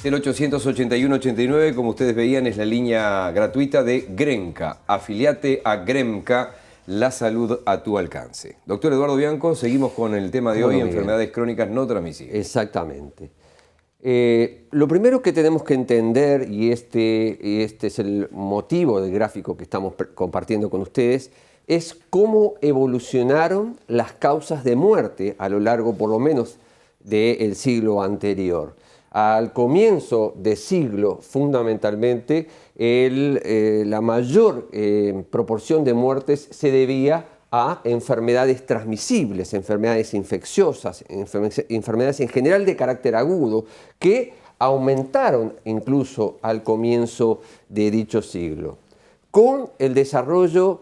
El 881-89, como ustedes veían, es la línea gratuita de Gremca. Afiliate a Gremca, la salud a tu alcance. Doctor Eduardo Bianco, seguimos con el tema de hoy, enfermedades crónicas no transmisibles. Exactamente. Lo primero que tenemos que entender, y este es el motivo del gráfico que estamos compartiendo con ustedes, es cómo evolucionaron las causas de muerte a lo largo, por lo menos, del siglo anterior. Al comienzo del siglo, fundamentalmente, la mayor proporción de muertes se debía a enfermedades transmisibles, enfermedades infecciosas, enfermedades en general de carácter agudo, que aumentaron incluso al comienzo de dicho siglo. Con el desarrollo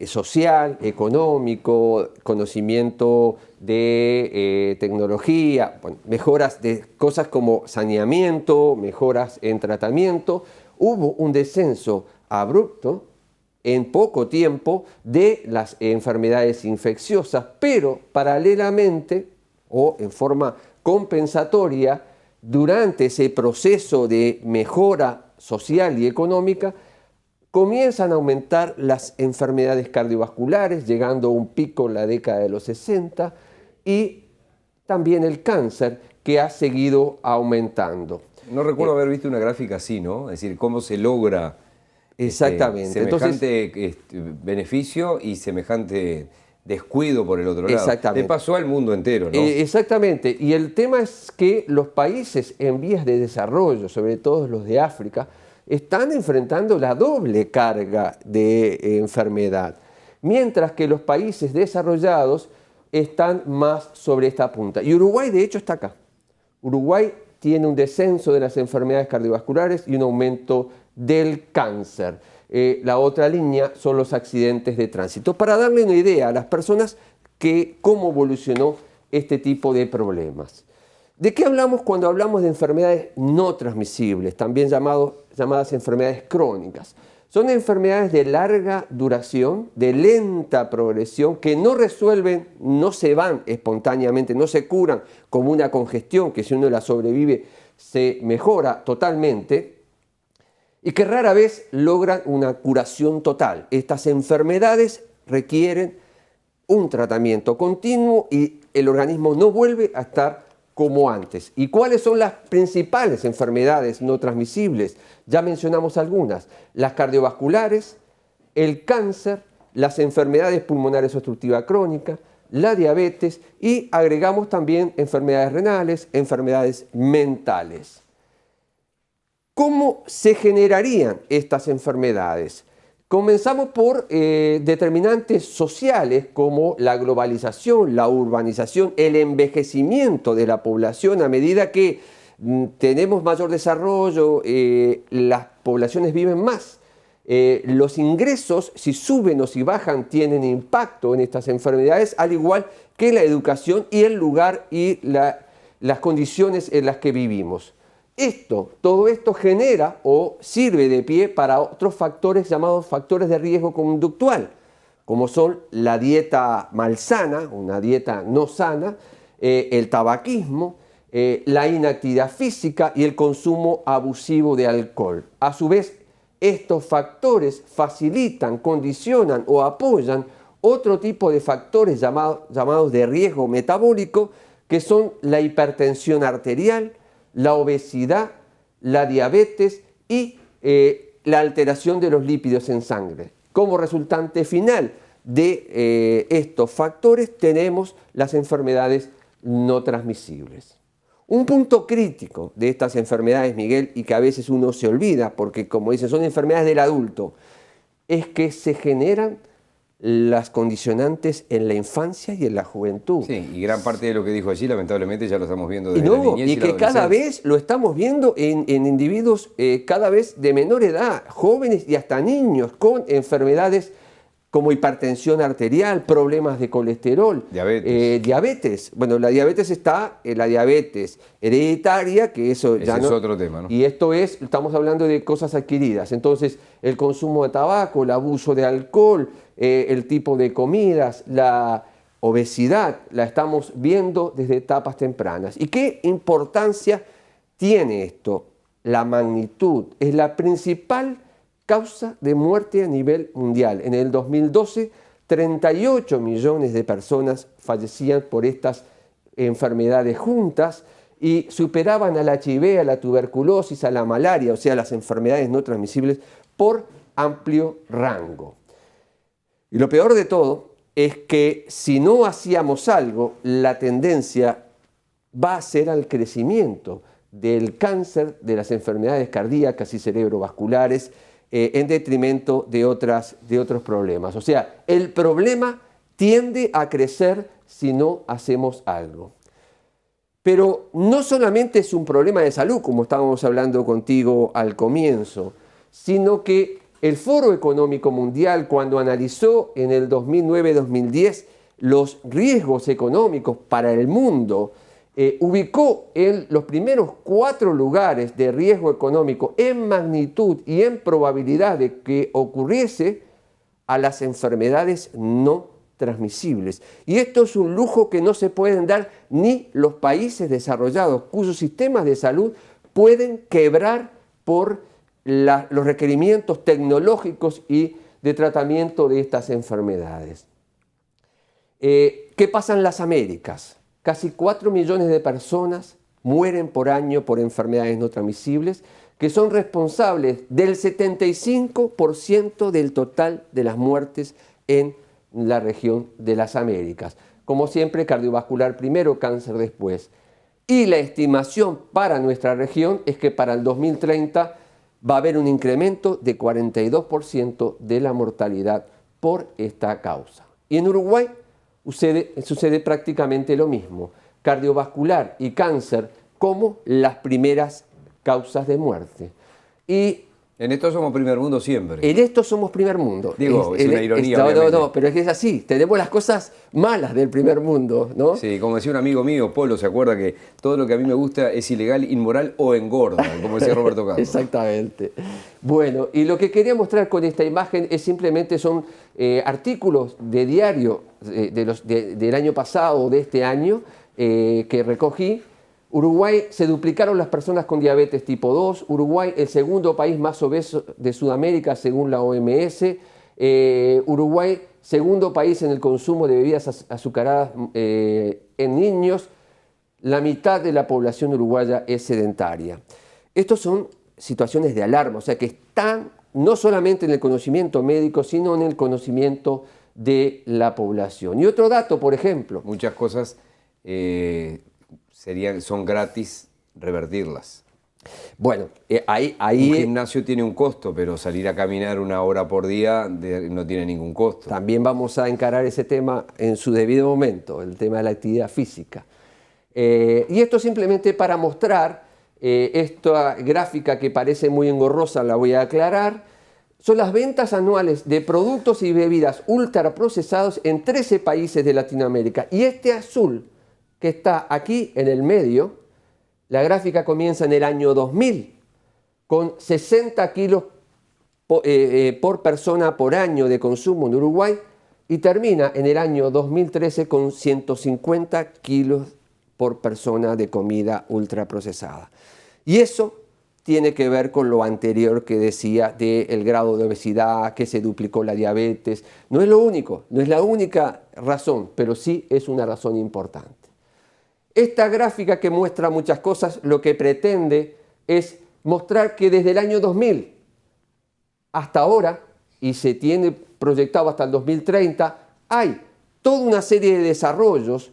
social, económico, conocimiento de tecnología, bueno, mejoras de cosas como saneamiento, mejoras en tratamiento, hubo un descenso abrupto en poco tiempo de las enfermedades infecciosas, pero paralelamente o en forma compensatoria, durante ese proceso de mejora social y económica, comienzan a aumentar las enfermedades cardiovasculares, llegando a un pico en la década de los 60, y también el cáncer, que ha seguido aumentando. No recuerdo haber visto una gráfica así, ¿no? Es decir, cómo se logra exactamente. Semejante beneficio y semejante descuido por el otro lado. Exactamente. Le pasó al mundo entero, ¿no? Exactamente. Y el tema es que los países en vías de desarrollo, sobre todo los de África, están enfrentando la doble carga de enfermedad, mientras que los países desarrollados están más sobre esta punta. Y Uruguay, de hecho, está acá. Uruguay tiene un descenso de las enfermedades cardiovasculares y un aumento del cáncer. La otra línea son los accidentes de tránsito. Para darle una idea a las personas cómo evolucionó este tipo de problemas. ¿De qué hablamos cuando hablamos de enfermedades no transmisibles, también llamadas enfermedades crónicas? Son enfermedades de larga duración, de lenta progresión, que no resuelven, no se van espontáneamente, no se curan como una congestión, que si uno la sobrevive se mejora totalmente, y que rara vez logran una curación total. Estas enfermedades requieren un tratamiento continuo y el organismo no vuelve a estar como antes. ¿Y cuáles son las principales enfermedades no transmisibles? Ya mencionamos algunas: las cardiovasculares, el cáncer, las enfermedades pulmonares obstructivas crónicas, la diabetes, y agregamos también enfermedades renales, enfermedades mentales. ¿Cómo se generarían estas enfermedades? Comenzamos por determinantes sociales como la globalización, la urbanización, el envejecimiento de la población. A medida que tenemos mayor desarrollo, las poblaciones viven más. Los ingresos, si suben o si bajan, tienen impacto en estas enfermedades, al igual que la educación y el lugar y las condiciones en las que vivimos. Todo esto genera o sirve de pie para otros factores llamados factores de riesgo conductual, como son la dieta malsana, una dieta no sana, el tabaquismo, la inactividad física y el consumo abusivo de alcohol. A su vez, estos factores facilitan, condicionan o apoyan otro tipo de factores llamados de riesgo metabólico, que son la hipertensión arterial, la obesidad, la diabetes y la alteración de los lípidos en sangre. Como resultante final de estos factores tenemos las enfermedades no transmisibles. Un punto crítico de estas enfermedades, Miguel, y que a veces uno se olvida, porque como dicen, son enfermedades del adulto, es que se generan las condicionantes en la infancia y en la juventud. Sí, y gran parte de lo que dijo allí, lamentablemente, ya lo estamos viendo desde la niñez y que cada vez lo estamos viendo en individuos cada vez de menor edad, jóvenes y hasta niños, con enfermedades como hipertensión arterial, problemas de colesterol, diabetes. Bueno, la diabetes está la diabetes hereditaria, que eso ya no es otro tema, ¿no? Y esto estamos hablando de cosas adquiridas. Entonces, el consumo de tabaco, el abuso de alcohol, el tipo de comidas, la obesidad, la estamos viendo desde etapas tempranas. ¿Y qué importancia tiene esto, la magnitud, es la principal causa de muerte a nivel mundial. En el 2012, 38 millones de personas fallecían por estas enfermedades juntas y superaban al HIV, a la tuberculosis, a la malaria, o sea, las enfermedades no transmisibles, por amplio rango. Y lo peor de todo es que si no hacíamos algo, la tendencia va a ser al crecimiento del cáncer, de las enfermedades cardíacas y cerebrovasculares, en detrimento de otros problemas. O sea, el problema tiende a crecer si no hacemos algo. Pero no solamente es un problema de salud, como estábamos hablando contigo al comienzo, sino que el Foro Económico Mundial, cuando analizó en el 2009-2010 los riesgos económicos para el mundo, ubicó en los primeros 4 lugares de riesgo económico en magnitud y en probabilidad de que ocurriese a las enfermedades no transmisibles. Y esto es un lujo que no se pueden dar ni los países desarrollados, cuyos sistemas de salud pueden quebrar por los requerimientos tecnológicos y de tratamiento de estas enfermedades. ¿Qué pasa en las Américas? Casi 4 millones de personas mueren por año por enfermedades no transmisibles, que son responsables del 75% del total de las muertes en la región de las Américas. Como siempre, cardiovascular primero, cáncer después. Y la estimación para nuestra región es que para el 2030 va a haber un incremento de 42% de la mortalidad por esta causa. Y en Uruguay sucede prácticamente lo mismo. Cardiovascular y cáncer como las primeras causas de muerte. Y en esto somos primer mundo siempre. En esto somos primer mundo. Digo, es una ironía. No, pero es que es así. Tenemos las cosas malas del primer mundo, ¿no? Sí, como decía un amigo mío, Polo, ¿se acuerda que todo lo que a mí me gusta es ilegal, inmoral o engorda? Como decía Roberto Carlos. Exactamente. Bueno, y lo que quería mostrar con esta imagen es simplemente son artículos de diario del año pasado o de este año que recogí. Uruguay, se duplicaron las personas con diabetes tipo 2. Uruguay, el segundo país más obeso de Sudamérica según la OMS. Uruguay, segundo país en el consumo de bebidas azucaradas en niños. La mitad de la población uruguaya es sedentaria. Estas son situaciones de alarma, o sea que están no solamente en el conocimiento médico, sino en el conocimiento de la población. Y otro dato, por ejemplo. Muchas cosas son gratis revertirlas. Bueno, ahí... Un gimnasio tiene un costo, pero salir a caminar 1 hora por día no tiene ningún costo. También vamos a encarar ese tema en su debido momento, el tema de la actividad física. Y esto simplemente para mostrar esta gráfica que parece muy engorrosa, la voy a aclarar. Son las ventas anuales de productos y bebidas ultraprocesados en 13 países de Latinoamérica. Y este azul que está aquí en el medio, la gráfica comienza en el año 2000, con 60 kilos por persona por año de consumo en Uruguay, y termina en el año 2013 con 150 kilos por persona de comida ultraprocesada. Y eso tiene que ver con lo anterior que decía del grado de obesidad, que se duplicó la diabetes. No es lo único, no es la única razón, pero sí es una razón importante. Esta gráfica que muestra muchas cosas, lo que pretende es mostrar que desde el año 2000 hasta ahora, y se tiene proyectado hasta el 2030, hay toda una serie de desarrollos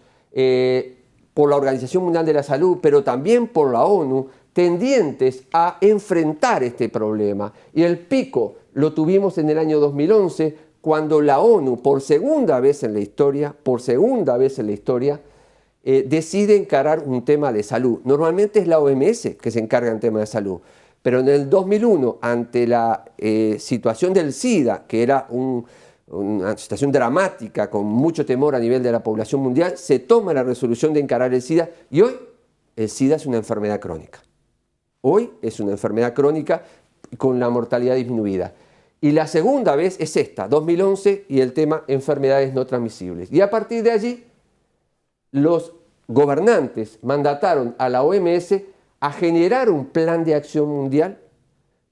por la Organización Mundial de la Salud, pero también por la ONU, tendientes a enfrentar este problema. Y el pico lo tuvimos en el año 2011, cuando la ONU, por segunda vez en la historia, decide encarar un tema de salud. Normalmente es la OMS que se encarga del tema de salud, pero en el 2001, ante la situación del SIDA, que era una situación dramática, con mucho temor a nivel de la población mundial, se toma la resolución de encarar el SIDA, y hoy el SIDA es una enfermedad crónica. Hoy es una enfermedad crónica con la mortalidad disminuida. Y la segunda vez es esta, 2011, y el tema enfermedades no transmisibles. Y a partir de allí, los gobernantes mandataron a la OMS a generar un plan de acción mundial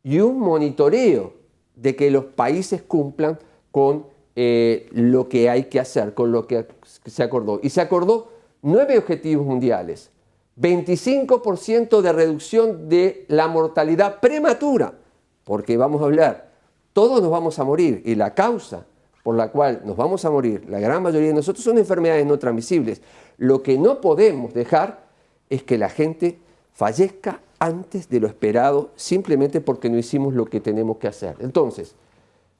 y un monitoreo de que los países cumplan con lo que hay que hacer, con lo que se acordó. Y se acordó 9 objetivos mundiales, 25% de reducción de la mortalidad prematura, porque vamos a hablar, todos nos vamos a morir y la causa por la cual nos vamos a morir, la gran mayoría de nosotros, son enfermedades no transmisibles. Lo que no podemos dejar es que la gente fallezca antes de lo esperado simplemente porque no hicimos lo que tenemos que hacer. Entonces,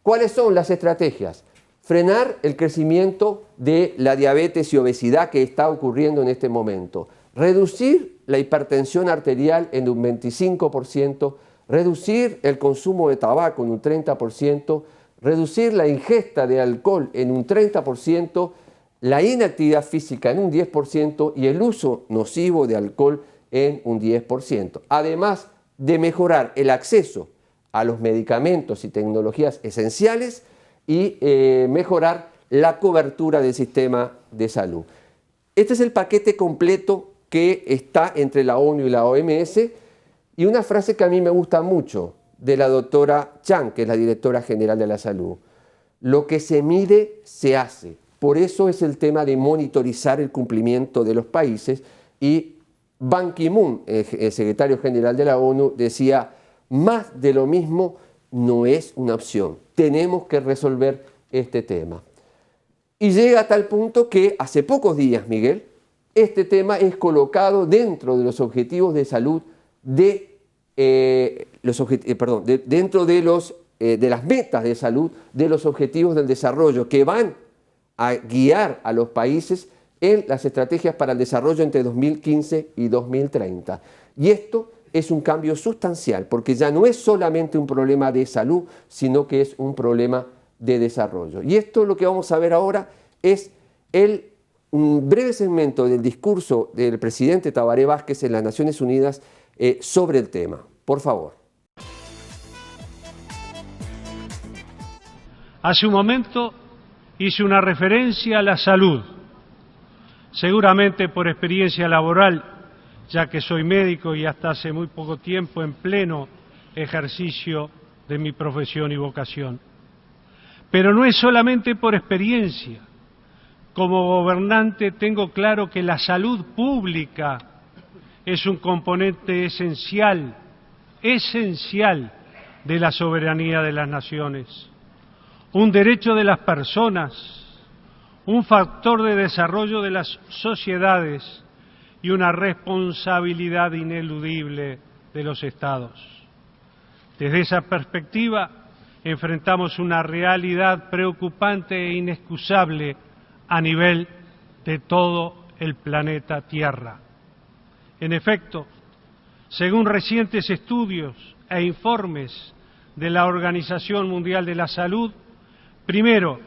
¿cuáles son las estrategias? Frenar el crecimiento de la diabetes y obesidad que está ocurriendo en este momento. Reducir la hipertensión arterial en un 25%, reducir el consumo de tabaco en un 30%, reducir la ingesta de alcohol en un 30%, la inactividad física en un 10% y el uso nocivo de alcohol en un 10%. Además de mejorar el acceso a los medicamentos y tecnologías esenciales y mejorar la cobertura del sistema de salud. Este es el paquete completo que está entre la ONU y la OMS, y una frase que a mí me gusta mucho de la doctora Chan, que es la directora general de la salud: lo que se mide se hace. Por eso es el tema de monitorizar el cumplimiento de los países, y Ban Ki-moon, el secretario general de la ONU, decía: más de lo mismo no es una opción, tenemos que resolver este tema. Y llega a tal punto que hace pocos días, Miguel, este tema es colocado dentro de los objetivos de salud dentro de las metas de salud de los objetivos del desarrollo, que van a guiar a los países en las estrategias para el desarrollo entre 2015 y 2030. Y esto es un cambio sustancial, porque ya no es solamente un problema de salud, sino que es un problema de desarrollo. Y esto, lo que vamos a ver ahora, es un breve segmento del discurso del presidente Tabaré Vázquez en las Naciones Unidas sobre el tema. Por favor. Hace un momento hice una referencia a la salud, seguramente por experiencia laboral, ya que soy médico y hasta hace muy poco tiempo en pleno ejercicio de mi profesión y vocación. Pero no es solamente por experiencia. Como gobernante tengo claro que la salud pública es un componente esencial de la soberanía de las naciones, un derecho de las personas, un factor de desarrollo de las sociedades y una responsabilidad ineludible de los Estados. Desde esa perspectiva, enfrentamos una realidad preocupante e inexcusable a nivel de todo el planeta Tierra. En efecto, según recientes estudios e informes de la Organización Mundial de la Salud, primero,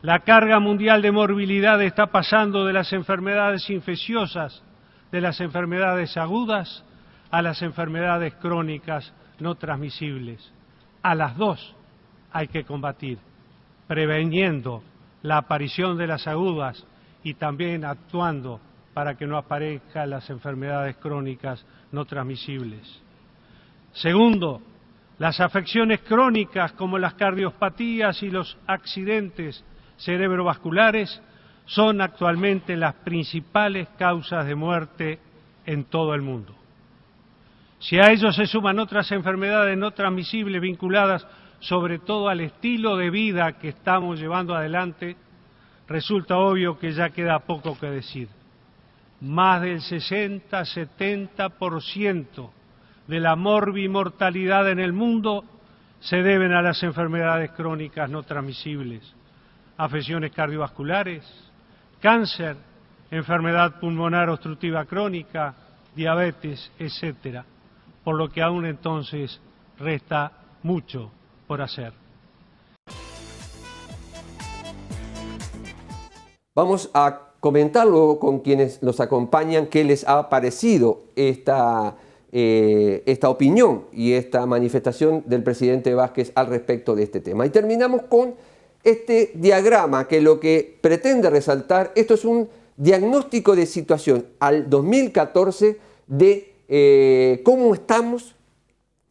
la carga mundial de morbilidad está pasando de las enfermedades infecciosas, de las enfermedades agudas, a las enfermedades crónicas no transmisibles. A las dos hay que combatir, preveniendo la aparición de las agudas y también actuando para que no aparezcan las enfermedades crónicas no transmisibles. Segundo, las afecciones crónicas como las cardiopatías y los accidentes cerebrovasculares son actualmente las principales causas de muerte en todo el mundo. Si a ello se suman otras enfermedades no transmisibles vinculadas sobre todo al estilo de vida que estamos llevando adelante, resulta obvio que ya queda poco que decir. Más del 60-70% de la morbimortalidad en el mundo se deben a las enfermedades crónicas no transmisibles, afecciones cardiovasculares, cáncer, enfermedad pulmonar obstructiva crónica, diabetes, etc. Por lo que aún entonces resta mucho por hacer. Vamos a comentar luego con quienes nos acompañan qué les ha parecido esta opinión y esta manifestación del presidente Vázquez al respecto de este tema. Y terminamos con este diagrama que lo que pretende resaltar, esto es un diagnóstico de situación al 2014 de cómo estamos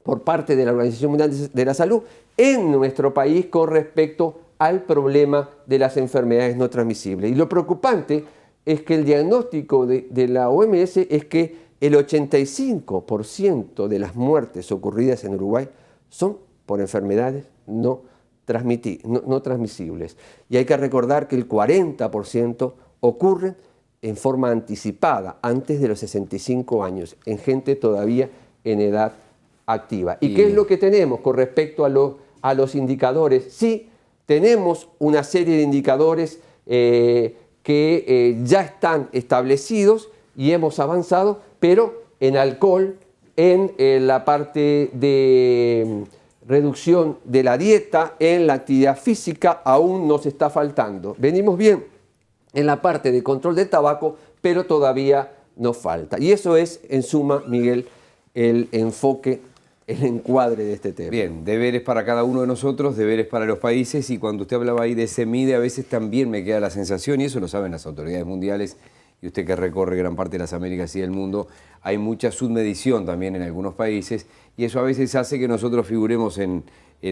por parte de la Organización Mundial de la Salud en nuestro país con respecto al problema de las enfermedades no transmisibles. Y lo preocupante es que el diagnóstico de la OMS es que el 85% de las muertes ocurridas en Uruguay son por enfermedades no transmisibles. Y hay que recordar que el 40% ocurren en forma anticipada, antes de los 65 años, en gente todavía en edad activa. ¿Y qué es lo que tenemos con respecto a los indicadores? Sí, tenemos una serie de indicadores que ya están establecidos y hemos avanzado, pero en alcohol, en la parte de reducción de la dieta, en la actividad física, aún nos está faltando. Venimos bien en la parte de control del tabaco, pero todavía nos falta. Y eso es, en suma, Miguel, el enfoque, el encuadre de este tema. Bien, deberes para cada uno de nosotros, deberes para los países, y cuando usted hablaba ahí de CEMIDE, a veces también me queda la sensación, y eso lo saben las autoridades mundiales, y usted que recorre gran parte de las Américas y del mundo, hay mucha submedición también en algunos países, y eso a veces hace que nosotros figuremos en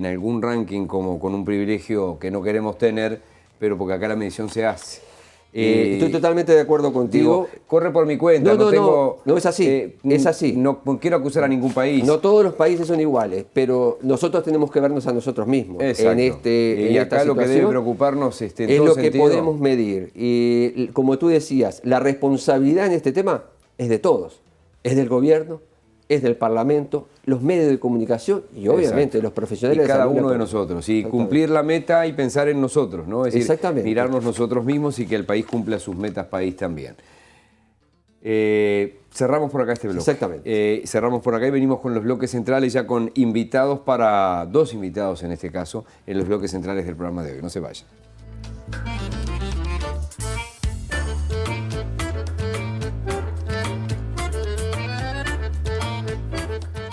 algún ranking como con un privilegio que no queremos tener, pero porque acá la medición se hace. Estoy totalmente de acuerdo contigo. Digo, corre por mi cuenta. No es así, es así. No quiero acusar a ningún país. No todos los países son iguales, pero nosotros tenemos que vernos a nosotros mismos. Exacto. En acá lo que debe preocuparnos es lo que podemos medir. Y como tú decías, la responsabilidad en este tema es de todos. Es del gobierno, es del Parlamento, los medios de comunicación y obviamente los profesionales y cada uno de nosotros. Y cumplir la meta y pensar en nosotros, ¿no? Es decir, mirarnos nosotros mismos y que el país cumpla sus metas país también. Cerramos por acá este bloque. Exactamente. Cerramos por acá y venimos con los bloques centrales, ya con invitados dos invitados en este caso, en los bloques centrales del programa de hoy. No se vayan.